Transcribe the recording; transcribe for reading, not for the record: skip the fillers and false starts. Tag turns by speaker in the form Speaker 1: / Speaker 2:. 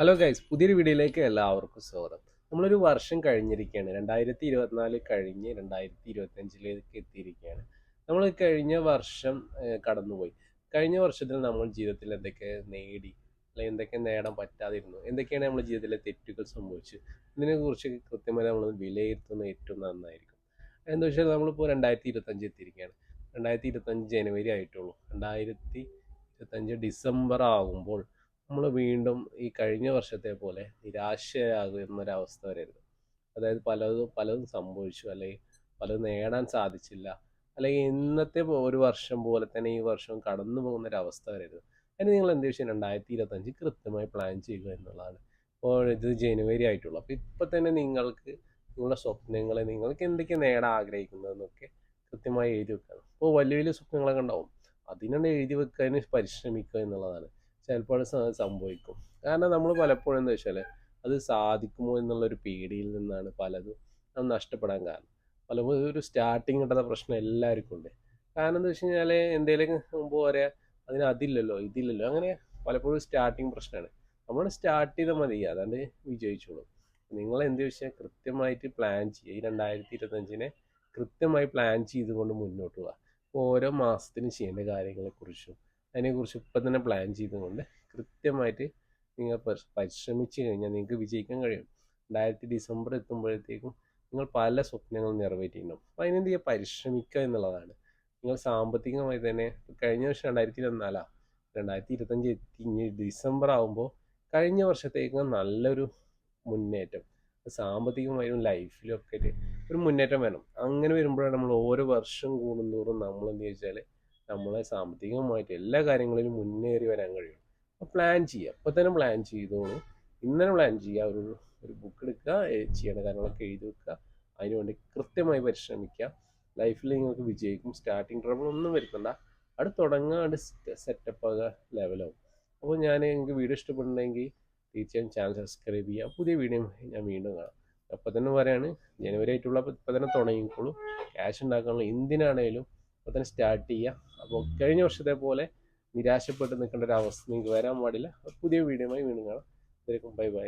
Speaker 1: Hello guys, പുതിയൊരു വീഡിയോയിലേക്ക് എല്ലാവർക്കും സ്വാഗതം. നമ്മളൊരു വർഷം കഴിഞ്ഞിരിക്കുകയാണ്. 2024 കഴിഞ്ഞ് 2025 എത്തിയിരിക്കുകയാണ്. നമ്മൾ കഴിഞ്ഞ വർഷം കടന്നുപോയി. കഴിഞ്ഞ വർഷത്തിൽ നമ്മൾ ജീവിതത്തിൽ എന്തൊക്കെ നേടി, അല്ലെങ്കിൽ എന്തൊക്കെ നേടാൻ പറ്റാതിരുന്നു, എന്തൊക്കെയാണ് നമ്മുടെ ജീവിതത്തിലെ തെറ്റുകൾ സംഭവിച്ചത്, ഇതിനെക്കുറിച്ച് കൃത്യമായി നമ്മൾ വിലയിരുത്തുന്നത് ഏറ്റവും നന്നായിരിക്കും. എന്താ വെച്ചാൽ നമ്മളിപ്പോൾ 2025 എത്തിയിരിക്കുകയാണ്. 2025 ജനുവരി ആയിട്ടുള്ളൂ. 2025 ഡിസംബർ ആകുമ്പോൾ നമ്മൾ വീണ്ടും ഈ കഴിഞ്ഞ വർഷത്തെ പോലെ നിരാശയാകുന്നൊരവസ്ഥ വരരുത്. അതായത് പലതും പലതും സംഭവിച്ചു, അല്ലെങ്കിൽ പലതും നേടാൻ സാധിച്ചില്ല, അല്ലെങ്കിൽ ഇന്നത്തെ ഒരു വർഷം പോലെ തന്നെ ഈ വർഷം കടന്നു പോകുന്നൊരവസ്ഥ വരരുത്. അതിന് നിങ്ങൾ എന്ത് വെച്ചാൽ 2025 കൃത്യമായി പ്ലാൻ ചെയ്യുക എന്നുള്ളതാണ്. ഇപ്പോൾ ഇത് ജനുവരി ആയിട്ടുള്ളൂ. അപ്പോൾ ഇപ്പം തന്നെ നിങ്ങൾക്ക് നിങ്ങളുടെ സ്വപ്നങ്ങളെ, നിങ്ങൾക്ക് എന്തൊക്കെ നേടാൻ ആഗ്രഹിക്കുന്നതെന്നൊക്കെ കൃത്യമായി എഴുതി വെക്കുക. ഇപ്പോൾ വലിയ വലിയ സ്വപ്നങ്ങളൊക്കെ ഉണ്ടാവും, അതിനൊന്ന് എഴുതി വെക്കാൻ പരിശ്രമിക്കുക എന്നുള്ളതാണ്. ചിലപ്പോൾ സംഭവിക്കും. കാരണം നമ്മൾ പലപ്പോഴും എന്താ വെച്ചാൽ അത് സാധിക്കുമോ എന്നുള്ളൊരു പേടിയിൽ നിന്നാണ് പലതും അത് നഷ്ടപ്പെടാൻ കാരണം. പലപ്പോഴും ഒരു സ്റ്റാർട്ടിങ് കിട്ടുന്ന പ്രശ്നം എല്ലാവർക്കും ഉണ്ട്. കാരണം എന്താ വെച്ച് കഴിഞ്ഞാൽ എന്തെങ്കിലും മുമ്പ് പറയാ അതില്ലല്ലോ ഇതില്ലല്ലോ, അങ്ങനെ പലപ്പോഴും സ്റ്റാർട്ടിങ് പ്രശ്നമാണ്. നമ്മൾ സ്റ്റാർട്ട് ചെയ്താൽ മതി, അതാണ്ട് വിജയിച്ചോളും. നിങ്ങൾ എന്ത് വെച്ചാൽ കൃത്യമായിട്ട് പ്ലാൻ ചെയ്യുക. ഈ 2025 കൃത്യമായി പ്ലാൻ ചെയ്തുകൊണ്ട് മുന്നോട്ട് പോവുക. ഓരോ മാസത്തിനും ചെയ്യേണ്ട കാര്യങ്ങളെക്കുറിച്ചും അതിനെക്കുറിച്ച് ഇപ്പം തന്നെ പ്ലാൻ ചെയ്തുകൊണ്ട് കൃത്യമായിട്ട് നിങ്ങൾ പരിശ്രമിച്ചു കഴിഞ്ഞാൽ നിങ്ങൾക്ക് വിജയിക്കാൻ കഴിയും. ഡിസംബർ എത്തുമ്പോഴത്തേക്കും നിങ്ങൾ പല സ്വപ്നങ്ങളും നിറവേറ്റിയിട്ടുണ്ടാവും. അപ്പോൾ അതിനെന്ത് ചെയ്യുക, പരിശ്രമിക്കുക എന്നുള്ളതാണ്. നിങ്ങൾ സാമ്പത്തികമായി തന്നെ കഴിഞ്ഞ വർഷം 2024 2025 എത്തി, ഇനി ഡിസംബർ ആകുമ്പോൾ കഴിഞ്ഞ വർഷത്തേക്ക് നല്ലൊരു മുന്നേറ്റം സാമ്പത്തികമായും ലൈഫിലും ഒക്കെ ഒരു മുന്നേറ്റം വേണം. അങ്ങനെ വരുമ്പോഴാണ് നമ്മൾ ഓരോ വർഷം കൂടുന്തോറും നമ്മൾ എന്ത് വെച്ചാൽ നമ്മളെ സാമ്പത്തികമായിട്ട് എല്ലാ കാര്യങ്ങളിലും മുന്നേറി വരാൻ കഴിയും. അപ്പോൾ പ്ലാൻ ചെയ്യുക, അപ്പോൾ തന്നെ പ്ലാൻ ചെയ്തോളൂ. ഇന്നലെ പ്ലാൻ ചെയ്യുക, ഒരു ബുക്ക് എടുക്കുക, ചെയ്യേണ്ട കാര്യങ്ങളൊക്കെ എഴുതി വെക്കുക, അതിനുവേണ്ടി കൃത്യമായി പരിശ്രമിക്കുക. ലൈഫിൽ നിങ്ങൾക്ക് വിജയിക്കും. സ്റ്റാർട്ടിങ് ട്രബിൾ ഒന്നും വരുത്തണ്ട, അവിടെ തുടങ്ങുക, അവിടെ സെറ്റപ്പ് ആകുക, ലെവലാവും. അപ്പോൾ നിങ്ങൾക്ക് വീഡിയോ ഇഷ്ടപ്പെടുന്നുണ്ടെങ്കിൽ തീർച്ചയായും ചാനൽ സബ്സ്ക്രൈബ് ചെയ്യുക. പുതിയ വീഡിയോ ഞാൻ വീണ്ടും കാണാം. അപ്പോൾ തന്നെ പറയാണ്, ജനുവരി ആയിട്ടുള്ള ഇപ്പോൾ തന്നെ തുടങ്ങിക്കോളൂ. ക്യാഷ് ഉണ്ടാക്കാനുള്ള എന്തിനാണേലും അപ്പോൾ തന്നെ സ്റ്റാർട്ട് ചെയ്യുക. അപ്പോൾ കഴിഞ്ഞ വർഷത്തെ പോലെ നിരാശപ്പെട്ട് നിൽക്കേണ്ട ഒരു അവസ്ഥ നിങ്ങൾക്ക് വരാൻ പാടില്ല. പുതിയ വീഡിയോയുമായി വീണ്ടും കാണാം. Bye bye.